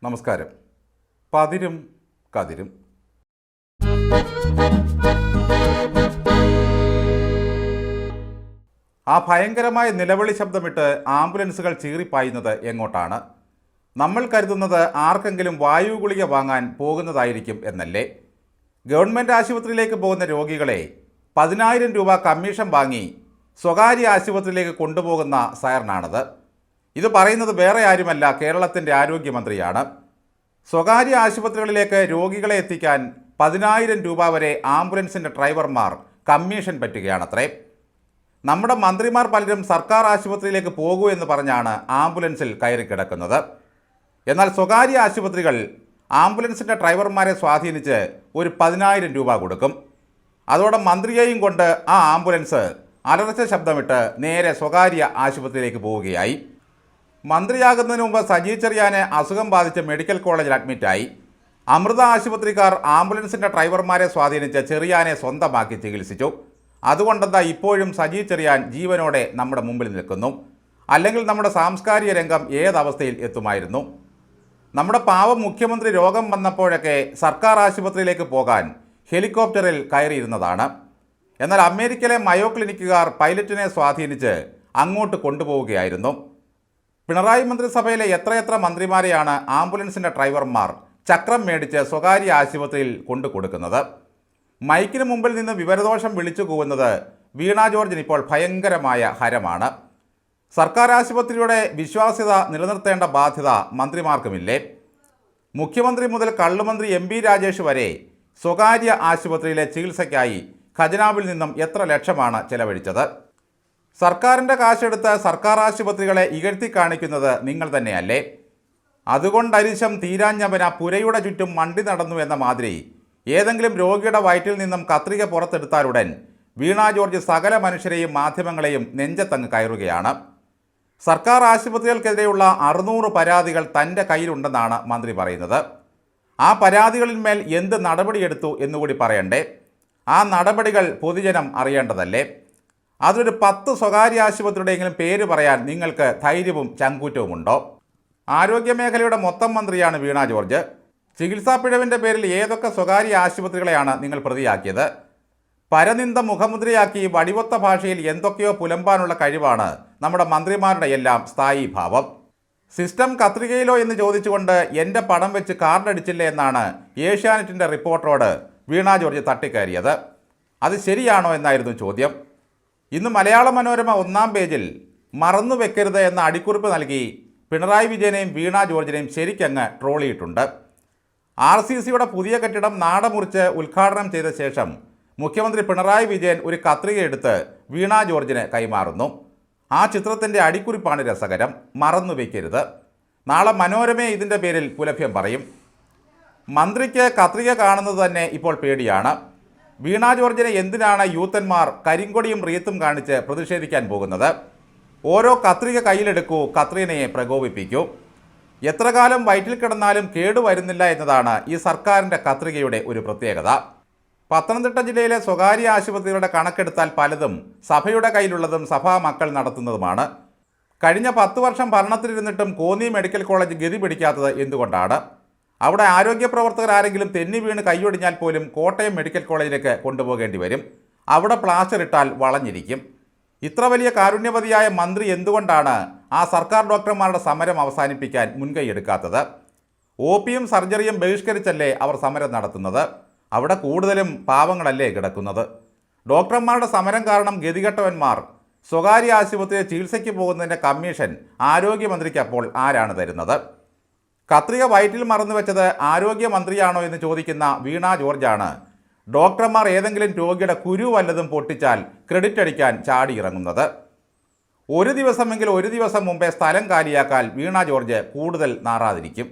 നമസ്കാരം. പതിരും കതിരും. ആ ഭയങ്കരമായ നിലവിളി ശബ്ദമിട്ട് ആംബുലൻസുകൾ ചീറിപ്പായുന്നത് എങ്ങോട്ടാണ്? നമ്മൾ കരുതുന്നത് ആർക്കെങ്കിലും വായു ഗുളിക വാങ്ങാൻ പോകുന്നതായിരിക്കും എന്നല്ലേ? ഗവൺമെൻറ് ആശുപത്രിയിലേക്ക് പോകുന്ന രോഗികളെ 10,000 രൂപ കമ്മീഷൻ വാങ്ങി സ്വകാര്യ ആശുപത്രിയിലേക്ക് കൊണ്ടുപോകുന്ന സൈറനാണത്. ഇത് പറയുന്നത് വേറെ ആരുമല്ല, കേരളത്തിൻ്റെ ആരോഗ്യമന്ത്രിയാണ്. സ്വകാര്യ ആശുപത്രികളിലേക്ക് രോഗികളെ എത്തിക്കാൻ 10,000 രൂപ വരെ ആംബുലൻസിൻ്റെ ഡ്രൈവർമാർ കമ്മീഷൻ പറ്റുകയാണത്രേ. നമ്മുടെ മന്ത്രിമാർ പലരും സർക്കാർ ആശുപത്രിയിലേക്ക് പോകൂ എന്ന് പറഞ്ഞാണ് ആംബുലൻസിൽ കയറി കിടക്കുന്നത്. എന്നാൽ സ്വകാര്യ ആശുപത്രികൾ ആംബുലൻസിൻ്റെ ഡ്രൈവർമാരെ സ്വാധീനിച്ച് ഒരു 10,000 രൂപ കൊടുക്കും. അതോടെ മന്ത്രിയെയും കൊണ്ട് ആ ആംബുലൻസ് അലർച്ച ശബ്ദമിട്ട് നേരെ സ്വകാര്യ ആശുപത്രിയിലേക്ക് പോവുകയായി. മന്ത്രിയാകുന്നതിന് മുമ്പ് സജി ചെറിയാനെ അസുഖം ബാധിച്ച് മെഡിക്കൽ കോളേജിൽ അഡ്മിറ്റായി. അമൃത ആശുപത്രിക്കാർ ആംബുലൻസിൻ്റെ ഡ്രൈവർമാരെ സ്വാധീനിച്ച് ചെറിയാനെ സ്വന്തമാക്കി ചികിത്സിച്ചു. അതുകൊണ്ടെന്താ ഇപ്പോഴും സജി ചെറിയാൻ ജീവനോടെ നമ്മുടെ മുമ്പിൽ നിൽക്കുന്നു. അല്ലെങ്കിൽ നമ്മുടെ സാംസ്കാരിക രംഗം ഏതവസ്ഥയിൽ എത്തുമായിരുന്നു? നമ്മുടെ പാവം മുഖ്യമന്ത്രി രോഗം വന്നപ്പോഴൊക്കെ സർക്കാർ ആശുപത്രിയിലേക്ക് പോകാൻ ഹെലികോപ്റ്ററിൽ കയറിയിരുന്നതാണ്. എന്നാൽ അമേരിക്കയിലെ മയോ ക്ലിനിക്കുകാർ പൈലറ്റിനെ സ്വാധീനിച്ച് അങ്ങോട്ട് കൊണ്ടുപോവുകയായിരുന്നു. പിണറായി മന്ത്രിസഭയിലെ എത്രയെത്ര മന്ത്രിമാരെയാണ് ആംബുലൻസിൻ്റെ ഡ്രൈവർമാർ ചക്രം മേടിച്ച് സ്വകാര്യ ആശുപത്രിയിൽ കൊണ്ടു കൊടുക്കുന്നത്? മൈക്കിന് മുമ്പിൽ നിന്ന് വിവരദോഷം വിളിച്ചു കൂവുന്നത് വീണ ജോർജിന് ഇപ്പോൾ ഭയങ്കരമായ ഹരമാണ്. സർക്കാർ ആശുപത്രിയുടെ വിശ്വാസ്യത നിലനിർത്തേണ്ട ബാധ്യത മന്ത്രിമാർക്കുമില്ലേ? മുഖ്യമന്ത്രി മുതൽ കള്ളുമന്ത്രി MP രാജേഷ് വരെ സ്വകാര്യ ആശുപത്രിയിലെ ചികിത്സയ്ക്കായി ഖജനാവിൽ നിന്നും എത്ര ലക്ഷമാണ് ചെലവഴിച്ചത്? സർക്കാരിൻ്റെ കാശെടുത്ത് സർക്കാർ ആശുപത്രികളെ ഇകഴ്ത്തി കാണിക്കുന്നത് നിങ്ങൾ തന്നെയല്ലേ? അതുകൊണ്ടരിശം തീരാഞ്ഞവന പുരയുടെ ചുറ്റും മണ്ടി നടന്നു എന്ന മാതിരി ഏതെങ്കിലും രോഗിയുടെ വയറ്റിൽ നിന്നും കത്രിക പുറത്തെടുത്താലുടൻ വീണ ജോർജ് സകല മനുഷ്യരെയും മാധ്യമങ്ങളെയും നെഞ്ചത്തങ്ങ് കയറുകയാണ്. സർക്കാർ ആശുപത്രികൾക്കെതിരെയുള്ള 600 പരാതികൾ തൻ്റെ കയ്യിലുണ്ടെന്നാണ് മന്ത്രി പറയുന്നത്. ആ പരാതികളിന്മേൽ എന്ത് നടപടിയെടുത്തു എന്നുകൂടി പറയണ്ടേ? ആ നടപടികൾ പൊതുജനം അറിയേണ്ടതല്ലേ? അതൊരു 10 സ്വകാര്യ ആശുപത്രിയുടെയെങ്കിലും പേര് പറയാൻ നിങ്ങൾക്ക് ധൈര്യവും ചങ്കൂറ്റവുമുണ്ടോ? ആരോഗ്യമേഖലയുടെ മൊത്തം മന്ത്രിയാണ് വീണ ജോർജ്. ചികിത്സാ പിഴവിൻ്റെ പേരിൽ ഏതൊക്കെ സ്വകാര്യ ആശുപത്രികളെയാണ് നിങ്ങൾ പ്രതിയാക്കിയത്? പരനിന്ദ മുഖമുദ്രയാക്കി വടിവൊത്ത ഭാഷയിൽ എന്തൊക്കെയോ പുലമ്പാനുള്ള കഴിവാണ് നമ്മുടെ മന്ത്രിമാരുടെ എല്ലാം സ്ഥായി ഭാവം. സിസ്റ്റം കത്രികയിലോ എന്ന് ചോദിച്ചുകൊണ്ട് എൻ്റെ പടം വെച്ച് കാർഡടിച്ചില്ലേ എന്നാണ് ഏഷ്യാനെറ്റിൻ്റെ റിപ്പോർട്ടറോട് വീണ ജോർജ് തട്ടിക്കയറിയത്. അത് ശരിയാണോ എന്നായിരുന്നു ചോദ്യം. ഇന്ന് മലയാള മനോരമ 1-ാം പേജിൽ മറന്നു വെക്കരുത് എന്ന അടിക്കുറിപ്പ് നൽകി പിണറായി വിജയനെയും വീണ ജോർജിനെയും ശരിക്കങ്ങ് ട്രോളിയിട്ടുണ്ട്. RCCയുടെ പുതിയ കെട്ടിടം നാടമുറിച്ച് ഉദ്ഘാടനം ചെയ്ത ശേഷം മുഖ്യമന്ത്രി പിണറായി വിജയൻ ഒരു കത്രിക എടുത്ത് വീണ ജോർജിന് കൈമാറുന്നു. ആ ചിത്രത്തിൻ്റെ അടിക്കുറിപ്പാണ് രസകരം. മറന്നു വയ്ക്കരുത്. നാളെ മനോരമയെ ഇതിൻ്റെ പേരിൽ പുലഭ്യം പറയും. മന്ത്രിക്ക് കത്രിക കാണുന്നത് തന്നെ ഇപ്പോൾ പേടിയാണ്. വീണ ജോർജിനെ എന്തിനാണ് യൂത്തന്മാർ കരിങ്കൊടിയും റീത്തും കാണിച്ച് പ്രതിഷേധിക്കാൻ പോകുന്നത്? ഓരോ കത്രിക കയ്യിലെടുക്കൂ, കത്രീനയെ പ്രകോപിപ്പിക്കൂ. എത്ര കാലം വയറ്റിൽ കിടന്നാലും കേടുവരുന്നില്ല എന്നതാണ് ഈ സർക്കാരിൻ്റെ കത്രികയുടെ ഒരു പ്രത്യേകത. പത്തനംതിട്ട ജില്ലയിലെ സ്വകാര്യ ആശുപത്രികളുടെ കണക്കെടുത്താൽ പലതും സഭയുടെ കയ്യിലുള്ളതും സഭാ മക്കൾ നടത്തുന്നതുമാണ്. കഴിഞ്ഞ 10 വർഷം ഭരണത്തിലിരുന്നിട്ടും കോന്നി മെഡിക്കൽ കോളേജ് ഗതി പിടിക്കാത്തത് എന്തുകൊണ്ടാണ്? അവിടെ ആരോഗ്യ പ്രവർത്തകർ ആരെങ്കിലും തെന്നി വീണ് കൈയൊടിഞ്ഞാൽ പോലും കോട്ടയം മെഡിക്കൽ കോളേജിലേക്ക് കൊണ്ടുപോകേണ്ടി വരും. അവിടെ പ്ലാസ്റ്റർ ഇട്ടാൽ വളഞ്ഞിരിക്കും. ഇത്ര വലിയ കാരുണ്യവതിയായ മന്ത്രി എന്തുകൊണ്ടാണ് ആ സർക്കാർ ഡോക്ടർമാരുടെ സമരം അവസാനിപ്പിക്കാൻ മുൻകൈയെടുക്കാത്തത്? OPയും സർജറിയും ബഹിഷ്കരിച്ചല്ലേ അവർ സമരം നടത്തുന്നത്? അവിടെ കൂടുതലും പാവങ്ങളല്ലേ കിടക്കുന്നത്? ഡോക്ടർമാരുടെ സമരം കാരണം ഗതികെട്ടവന്മാർ സ്വകാര്യ ആശുപത്രിയിൽ ചികിത്സയ്ക്ക് പോകുന്നതിൻ്റെ കമ്മീഷൻ ആരോഗ്യമന്ത്രിക്ക് അപ്പോൾ ആരാണ് തരുന്നത്? കത്രിക വയറ്റിൽ മറന്നു വെച്ചത് ആരോഗ്യമന്ത്രിയാണോ എന്ന് ചോദിക്കുന്ന വീണ ജോർജാണ് ഡോക്ടർമാർ ഏതെങ്കിലും രോഗിയുടെ കുരു വല്ലതും പൊട്ടിച്ചാൽ ക്രെഡിറ്റ് അടിക്കാൻ ചാടിയിറങ്ങുന്നത്. ഒരു ദിവസം മുമ്പേ സ്ഥലം കാലിയാക്കാൻ വീണ ജോർജ് കൂടുതൽ നാറാതിരിക്കും.